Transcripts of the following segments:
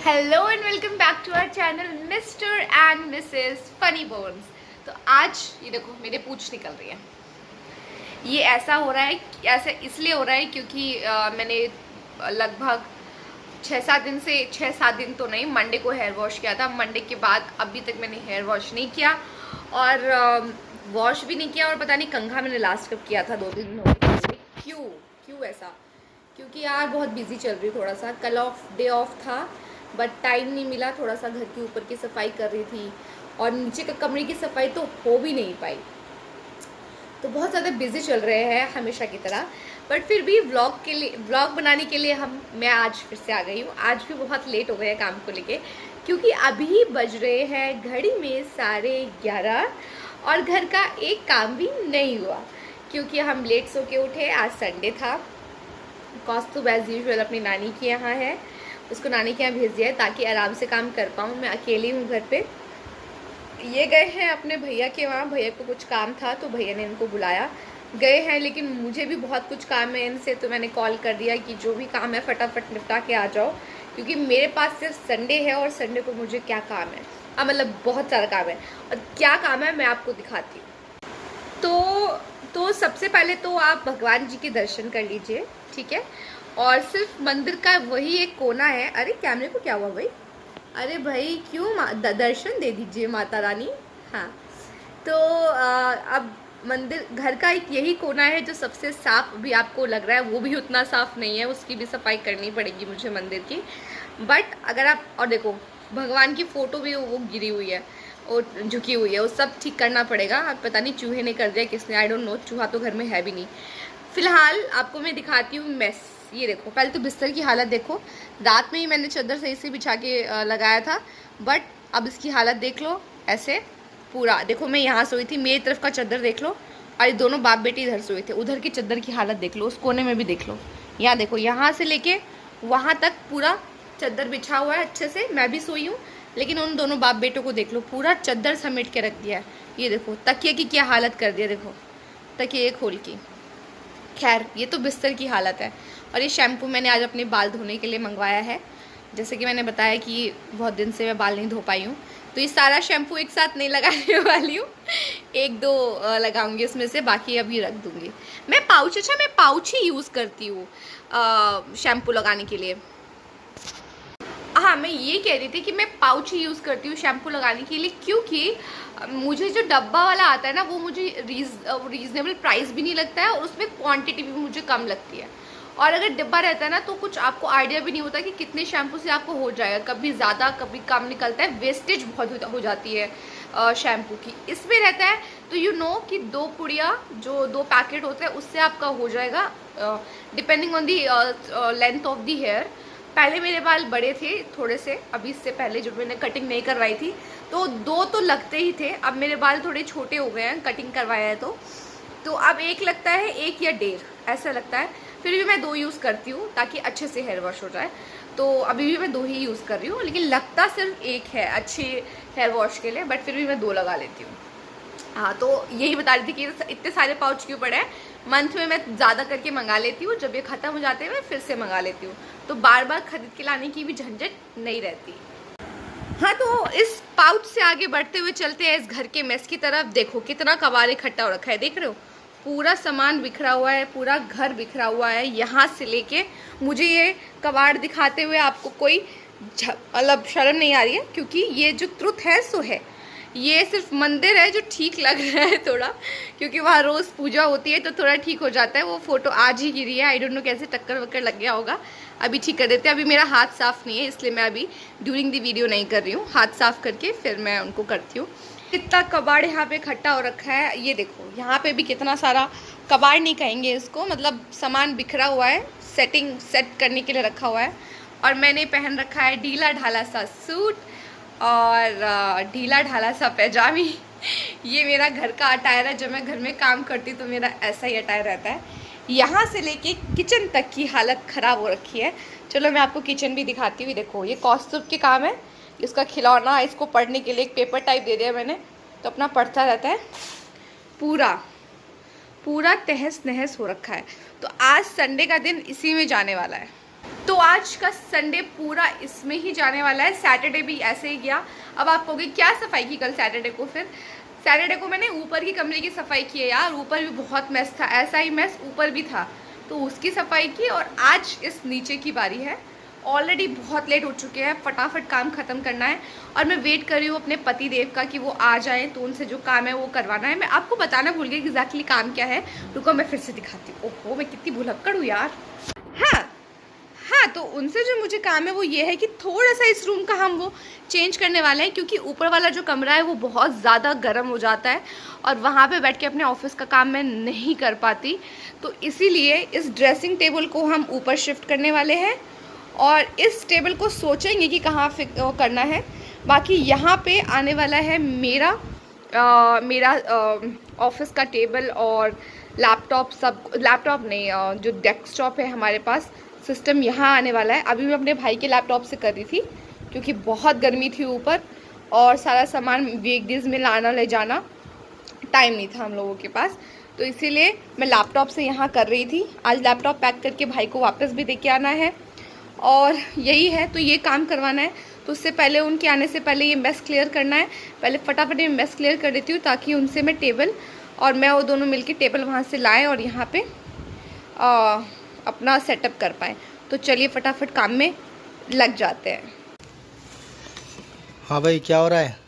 Hello and welcome back to our channel Mr and Mrs Funny Bones. तो आज ये देखो मेरे पूंछ निकल रही है। ये ऐसा हो रहा है, ऐसा इसलिए हो रहा है क्योंकि मैंने लगभग 6-7 दिन तो नहीं, मंडे को हेयर वॉश किया था। मंडे के बाद अभी तक मैंने हेयर वॉश नहीं किया और वॉश भी नहीं किया। और पता नहीं कंघा मैंने लास्ट कब किया था, 2 दिन हो गए। क्यों ऐसा? क्योंकि यार बहुत बिजी चल रही, थोड़ा सा कल डे ऑफ था बट टाइम नहीं मिला। थोड़ा सा घर के ऊपर की सफाई कर रही थी और नीचे का कमरे की सफाई तो हो भी नहीं पाई। तो बहुत ज़्यादा बिजी चल रहे हैं हमेशा की तरह, बट फिर भी व्लॉग बनाने के लिए मैं आज फिर से आ गई हूँ। आज भी बहुत लेट हो गया काम को लेके, क्योंकि अभी बज रहे हैं घड़ी में 11:30 और घर का एक काम भी नहीं हुआ क्योंकि हम लेट सो के उठे। आज संडे था। कौस्तुभ एज यूजुअल अपनी नानी के यहाँ है, उसको नानी के यहाँ भेज दिया है ताकि आराम से काम कर पाऊँ। मैं अकेली हूँ घर पे। ये गए हैं अपने भैया के वहाँ, भैया को कुछ काम था तो भैया ने इनको बुलाया, गए हैं। लेकिन मुझे भी बहुत कुछ काम है इनसे, तो मैंने कॉल कर दिया कि जो भी काम है फटाफट निपटा के आ जाओ, क्योंकि मेरे पास सिर्फ संडे है और संडे को मुझे क्या काम है, मतलब बहुत सारा काम है। और क्या काम है मैं आपको दिखाती हूँ। तो सबसे पहले तो आप भगवान जी के दर्शन कर लीजिए, ठीक है। और सिर्फ मंदिर का वही एक कोना है। अरे कैमरे को क्या हुआ भाई? अरे भाई क्यों, दर्शन दे दीजिए माता रानी। हाँ, तो अब मंदिर घर का एक यही कोना है जो सबसे साफ भी आपको लग रहा है, वो भी उतना साफ नहीं है, उसकी भी सफाई करनी पड़ेगी मुझे मंदिर की। बट अगर आप और देखो, भगवान की फ़ोटो भी वो गिरी हुई है और झुकी हुई है, वो सब ठीक करना पड़ेगा। अब पता नहीं चूहे ने कर दिया किसने, आई डोंट नो। चूहा तो घर में है भी नहीं। फिलहाल आपको मैं दिखाती हूँ मेस। ये देखो, पहले तो बिस्तर की हालत देखो। रात में ही मैंने चादर सही से बिछा के लगाया था, बट अब इसकी हालत देख लो। ऐसे पूरा देखो, मैं यहाँ सोई थी, मेरी तरफ का चादर देख लो, और ये दोनों बाप बेटी इधर सोए थे। उधर की चादर की हालत देख लो, उस कोने में भी देख लो। यहाँ देखो, यहाँ से लेके वहाँ तक पूरा चादर बिछा हुआ है अच्छे से। मैं भी सोई हूँ, लेकिन उन दोनों बाप बेटों को देख लो, पूरा चादर समेट के रख दिया है। ये देखो तकिए की क्या हालत कर दिया, देखो तकिए खोल की। खैर, ये तो बिस्तर की हालत है। और ये शैम्पू मैंने आज अपने बाल धोने के लिए मंगवाया है। जैसे कि मैंने बताया कि बहुत दिन से मैं बाल नहीं धो पाई हूँ, तो ये सारा शैम्पू एक साथ नहीं लगाने वाली हूँ, 1-2 लगाऊंगी उसमें से, बाकी अभी रख दूँगी। मैं पाउच ही यूज़ करती हूँ शैम्पू लगाने के लिए। हाँ, मैं ये कह रही थी कि मैं पाउच ही यूज़ करती हूँ शैम्पू लगाने के लिए, क्योंकि मुझे जो डब्बा वाला आता है ना, वो मुझे रीज़नेबल प्राइस भी नहीं लगता है और उसमें क्वांटिटी भी मुझे कम लगती है। और अगर डिब्बा रहता है ना, तो कुछ आपको आइडिया भी नहीं होता कि कितने शैम्पू से आपको हो जाएगा, कभी ज़्यादा कभी कम निकलता है, वेस्टेज बहुत हो जाती है शैम्पू की। इसमें रहता है तो यू नो कि 2 पुड़िया, जो 2 पैकेट होते हैं, उससे आपका हो जाएगा, depending on the length of the hair. पहले मेरे बाल बड़े थे थोड़े से, अभी इससे पहले जब मैंने कटिंग नहीं करवाई थी तो 2 तो लगते ही थे। अब मेरे बाल थोड़े छोटे हो गए हैं, कटिंग करवाया है तो अब 1 लगता है, 1 या 1.5 ऐसा लगता है। फिर भी मैं 2 यूज़ करती हूँ ताकि अच्छे से हेयर वॉश हो जाए। तो अभी भी मैं 2 ही यूज़ कर रही हूँ, लेकिन लगता सिर्फ 1 है अच्छे हेयर वॉश के लिए, बट फिर भी मैं 2 लगा लेती हूँ। हाँ, तो यही बता रही थी कि इतने सारे पाउच क्यों पड़े हैं। मंथ में मैं ज़्यादा करके मंगा लेती हूँ, जब ये ख़त्म हो जाते हैं मैं फिर से मंगा लेती हूँ, तो बार बार खरीद के लाने की भी झंझट नहीं रहती। हाँ, तो इस पाउच से आगे बढ़ते हुए चलते हैं इस घर के मेस की तरफ। देखो कितना कबाड़ इकट्ठा हो रखा है, देख रहे हो? पूरा सामान बिखरा हुआ है, पूरा घर बिखरा हुआ है। यहाँ से लेके मुझे ये कबाड़ दिखाते हुए आपको कोई मतलब शर्म नहीं आ रही है, क्योंकि ये जो ट्रुथ है सो है। ये सिर्फ मंदिर है जो ठीक लग रहा है थोड़ा, क्योंकि वहाँ रोज़ पूजा होती है तो थोड़ा ठीक हो जाता है। वो फ़ोटो आज ही गिरी है, आई डोंट नो कैसे टक्कर वक्कर लग गया होगा। अभी ठीक कर देते हैं। अभी मेरा हाथ साफ़ नहीं है, इसलिए मैं अभी ड्यूरिंग द वीडियो नहीं कर रही हूँ। हाथ साफ़ करके फिर मैं उनको करती हूँ। कितना कबाड़ यहाँ पे इकट्ठा हो रखा है, ये देखो। यहाँ पे भी कितना सारा कबाड़ नहीं कहेंगे इसको, मतलब सामान बिखरा हुआ है, सेट करने के लिए रखा हुआ है। और मैंने पहन रखा है ढीला ढाला सा सूट और ढीला ढाला सा पैजामी। ये मेरा घर का अटायर है, जब मैं घर में काम करती तो मेरा ऐसा ही अटायर रहता है। यहाँ से लेके किचन तक की हालत ख़राब हो रखी है। चलो मैं आपको किचन भी दिखाती हूँ। देखो, ये कौस्तुभ के काम है, इसका खिलौना, इसको पढ़ने के लिए एक पेपर टाइप दे दिया मैंने, तो अपना पढ़ता रहता है। पूरा तहस नहस हो रखा है। तो आज संडे का दिन इसी में जाने वाला है। तो आज का संडे पूरा इसमें ही जाने वाला है। सैटरडे भी ऐसे ही गया। अब आप कहोगे क्या सफाई की कल सैटरडे को? फिर सैटरडे को मैंने ऊपर की कमरे की सफाई की है यार, ऊपर भी बहुत मैस था, ऐसा ही मैस ऊपर भी था, तो उसकी सफाई की। और आज इस नीचे की बारी है। ऑलरेडी बहुत लेट हो चुके हैं, फटाफट काम ख़त्म करना है। और मैं वेट कर रही हूँ अपने पति देव का कि वो आ जाएं, तो उनसे जो काम है वो करवाना है। मैं आपको बताना भूल गई कि एग्जैक्टली काम क्या है। रुको मैं फिर से दिखाती हूँ। ओहो मैं कितनी भुलक्कड़ हूँ यार। हाँ, तो उनसे जो मुझे काम है वो ये है कि थोड़ा सा इस रूम का हम वो चेंज करने वाले हैं, क्योंकि ऊपर वाला जो कमरा है वो बहुत ज़्यादा गर्म हो जाता है और वहाँ पे बैठ के अपने ऑफिस का काम मैं नहीं कर पाती। तो इसीलिए इस ड्रेसिंग टेबल को हम ऊपर शिफ्ट करने वाले हैं और इस टेबल को सोचेंगे कि कहाँ करना है। बाकी यहाँ पे आने वाला है मेरा ऑफिस का टेबल और लैपटॉप, सब लैपटॉप नहीं, जो डेस्कटॉप है हमारे पास, सिस्टम यहाँ आने वाला है। अभी मैं अपने भाई के लैपटॉप से कर रही थी क्योंकि बहुत गर्मी थी ऊपर और सारा सामान वीकडेज में लाना ले जाना टाइम नहीं था हम लोगों के पास, तो इसीलिए मैं लैपटॉप से यहाँ कर रही थी। आज लैपटॉप पैक करके भाई को वापस भी दे के आना है और यही है, तो ये काम करवाना है। तो उससे पहले, उनके आने से पहले ये मेस क्लियर करना है। पहले फटाफट ये मेस क्लियर कर देती हूँ ताकि उनसे मैं टेबल और मैं वो दोनों मिलके टेबल वहाँ से लाएं और यहाँ पे अपना सेटअप कर पाएँ। तो चलिए फटाफट काम में लग जाते हैं। हाँ भाई, क्या हो रहा है?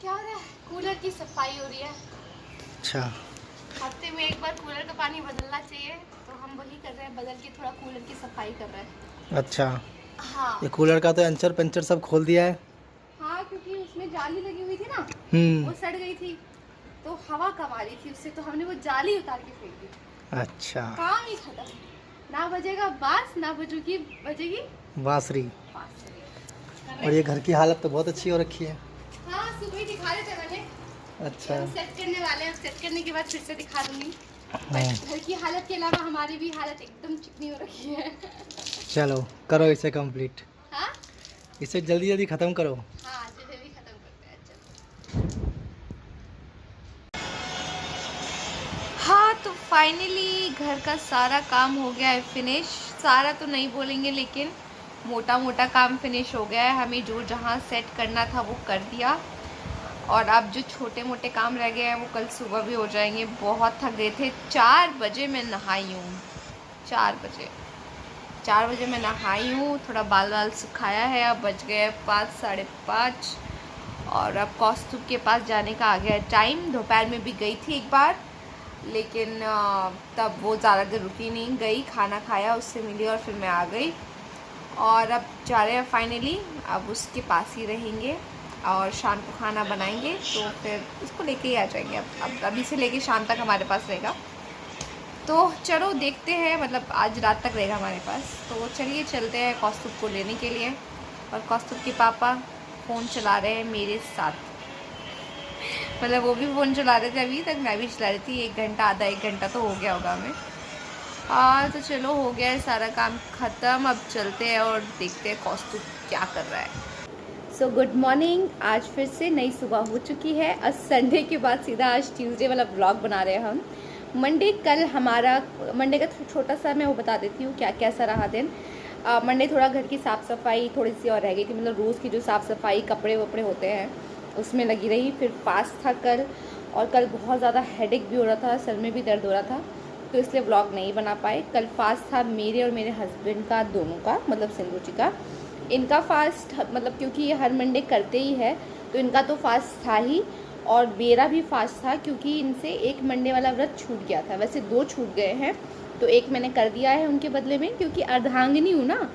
क्या हो रहा है? कूलर की सफाई हो रही है। अच्छा, हफ्ते में एक बार कूलर का पानी बदलना चाहिए, तो हम वही कर रहे हैं, बदल के थोड़ा कूलर की सफाई कर रहे हैं। अच्छा। हाँ, ये कूलर का तो अंचर पंचर सब खोल दिया है। हाँ, क्योंकि उसमें जाली लगी हुई थी ना, वो सड़ गई थी, तो हवा कम आ रही थी उससे, तो हमने वो जाली उतार के फेंक दी। अच्छा, काम ही खत्म। ना बजेगा बांस, ना बजेगी बांसुरी। बांसुरी। और ये घर की हालत तो बहुत अच्छी हो रखी है। हाँ, सुबह ही दिखा रहे थे मैंने। अच्छा, सेट करने वाले हैं, सेट करने के बाद फिर से दिखा दूंगी। घर की हालत के अलावा हमारी भी हालत एकदम चिकनी हो रखी है। चलो करो इसे कंप्लीट। हाँ, इसे जल्दी जल्दी खत्म करो। हाँ, जल्दी खत्म करते हैं। चलो। हाँ, तो फाइनली घर का सारा काम हो गया है फिनिश। सारा तो नहीं बोलेंगे, लेकिन मोटा मोटा काम फिनिश हो गया है। हमें जो जहाँ सेट करना था वो कर दिया और अब जो छोटे मोटे काम रह गए हैं वो कल सुबह भी हो जाएंगे। बहुत थक गए थे। 4 बजे मैं नहाई हूँ। 4 बजे मैं नहाई हूँ, थोड़ा बाल सुखाया है। अब बज गए 5, साढ़े 5 और अब कौस्तुभ के पास जाने का आ गया है टाइम। दोपहर में भी गई थी एक बार, लेकिन तब वो ज़्यादा देर रुकी नहीं, गई, खाना खाया, उससे मिली और फिर मैं आ गई। और अब जा रहे हैं फाइनली, अब उसके पास ही रहेंगे और शाम को खाना बनाएंगे, तो फिर उसको लेके ही आ जाएंगे। अब अभी से लेके शाम तक हमारे पास रहेगा। तो चलो देखते हैं, मतलब आज रात तक रहेगा हमारे पास। तो चलिए चलते हैं कौस्तुभ को लेने के लिए। और कौस्तुभ के पापा फ़ोन चला रहे हैं मेरे साथ, मतलब वो भी फ़ोन चला रहे थे अभी तक, मैं भी चला रही थी। 1 घंटा, आधा 1 घंटा तो हो गया होगा हमें। हाँ, तो चलो हो गया है सारा काम ख़त्म। अब चलते हैं और देखते हैं कौस्तुभ क्या कर रहा है। So good morning. आज फिर से नई सुबह हो चुकी है। आज संडे के बाद सीधा आज ट्यूसडे वाला ब्लॉग बना रहे हैं हम। मंडे का छोटा सा मैं वो बता देती हूँ क्या कैसा रहा दिन। मंडे थोड़ा घर की साफ़ सफाई थोड़ी सी और रह गई थी, मतलब रोज़ की जो साफ़ सफाई, कपड़े वपड़े होते हैं उसमें लगी रही। फिर फास्ट था कल, और कल बहुत ज़्यादा हेडेक भी हो रहा था, सर में भी दर्द हो रहा था, तो इसलिए व्लॉग नहीं बना पाए। कल फास्ट था मेरे और मेरे हस्बैंड का, दोनों का, मतलब सिंधु जी का। इनका फास्ट, मतलब क्योंकि ये हर मंडे करते ही है, तो इनका तो फास्ट था ही, और मेरा भी फास्ट था क्योंकि इनसे एक मंडे वाला व्रत छूट गया था। वैसे 2 छूट गए हैं, तो एक मैंने कर दिया है उनके बदले में, क्योंकि अर्धांगिनी हूँ ना,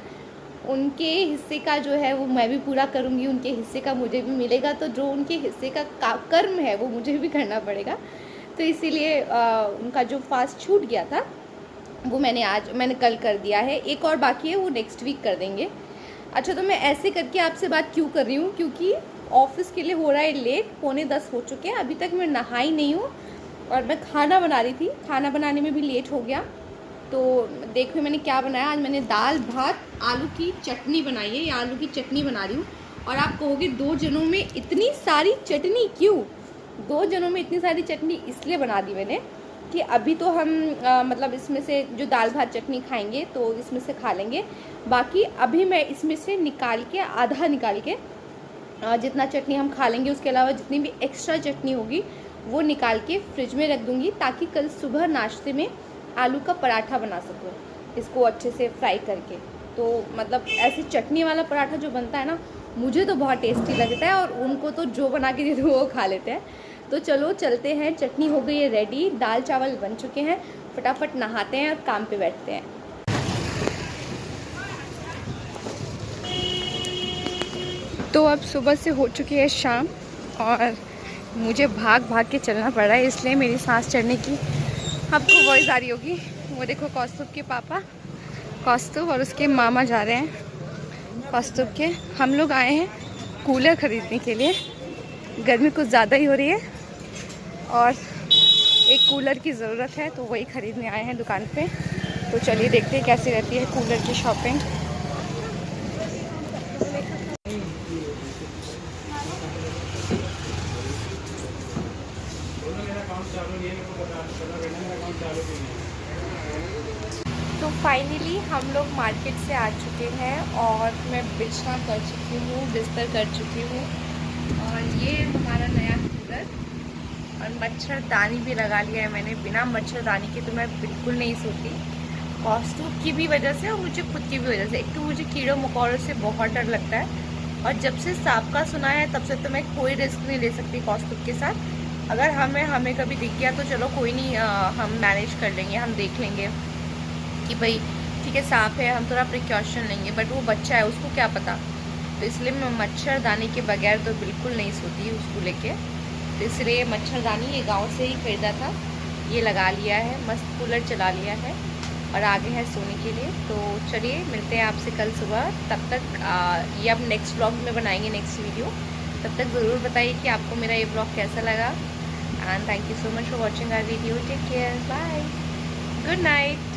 उनके हिस्से का जो है वो मैं भी पूरा करूँगी, उनके हिस्से का मुझे भी मिलेगा, तो जो उनके हिस्से का कर्म है वो मुझे भी करना पड़ेगा। तो इसीलिए उनका जो फास्ट छूट गया था वो मैंने कल कर दिया है। एक और बाकी है, वो नेक्स्ट वीक कर देंगे। अच्छा, तो मैं ऐसे करके आपसे बात क्यों कर रही हूँ, क्योंकि ऑफिस के लिए हो रहा है लेट, 9:45 हो चुके हैं, अभी तक मैं नहाई नहीं हूँ और मैं खाना बना रही थी। खाना बनाने में भी लेट हो गया। तो देखो मैंने क्या बनाया। आज मैंने दाल भात आलू की चटनी बनाई है, ये आलू की चटनी बना रही हूँ। और आप कहोगे 2 जनों में इतनी सारी चटनी क्यों? 2 जनों में इतनी सारी चटनी इसलिए बना दी मैंने कि अभी तो हम मतलब इसमें से जो दाल भात चटनी खाएंगे तो इसमें से खा लेंगे, बाकी अभी मैं इसमें से निकाल के आधा निकाल के जितना चटनी हम खा लेंगे उसके अलावा जितनी भी एक्स्ट्रा चटनी होगी वो निकाल के फ्रिज में रख दूँगी, ताकि कल सुबह नाश्ते में आलू का पराठा बना सकूँ इसको अच्छे से फ्राई करके। तो मतलब ऐसे चटनी वाला पराठा जो बनता है ना, मुझे तो बहुत टेस्टी लगता है और उनको तो जो बना के दे दो वो खा लेते हैं। तो चलो चलते हैं, चटनी हो गई है रेडी, दाल चावल बन चुके हैं, फटाफट नहाते हैं और काम पे बैठते हैं। तो अब सुबह से हो चुकी है शाम और मुझे भाग भाग के चलना पड़ रहा है, इसलिए मेरी सांस चढ़ने की आपको वॉइस आ रही होगी। वो देखो कौस्तुभ के पापा, कौस्तुभ और उसके मामा जा रहे हैं कौस्तुभ के। हम लोग आए हैं कूलर ख़रीदने के लिए, गर्मी कुछ ज़्यादा ही हो रही है और एक कूलर की ज़रूरत है, तो वही ख़रीदने आए हैं दुकान पे। तो चलिए देखते हैं कैसी रहती है कूलर की शॉपिंग। तो फाइनली हम लोग मार्केट से आ चुके हैं और मैं बिछना कर चुकी हूँ, बिस्तर कर चुकी हूँ और ये हमारा नया कूलर और मच्छरदानी भी लगा लिया है मैंने। बिना मच्छरदानी के तो मैं बिल्कुल नहीं सोती, कौस्तुभ की भी वजह से और मुझे खुद की भी वजह से। एक तो मुझे कीड़ों मकोड़ों से बहुत डर लगता है और जब से सांप का सुना है तब से तो मैं कोई रिस्क नहीं ले सकती कौस्तुभ के साथ। अगर हमें कभी दिख गया तो चलो कोई नहीं, हम मैनेज कर लेंगे, हम देख लेंगे कि भाई ठीक है सांप है, हम थोड़ा प्रिकॉशन लेंगे, बट वो बच्चा है उसको क्या पता। तो इसलिए मैं मच्छरदानी के बगैर तो बिल्कुल नहीं सोती उसको लेके। तो इसलिए मच्छरदानी ये गांव से ही ख़रीदा था, ये लगा लिया है, मस्त कूलर चला लिया है और आगे है सोने के लिए। तो चलिए मिलते हैं आपसे कल सुबह। तब तक ये अब नेक्स्ट ब्लॉग में बनाएंगे, नेक्स्ट वीडियो। तब तक ज़रूर बताइए कि आपको मेरा ये ब्लॉग कैसा लगा। And thank you so much for watching our video. Take care, bye, good night.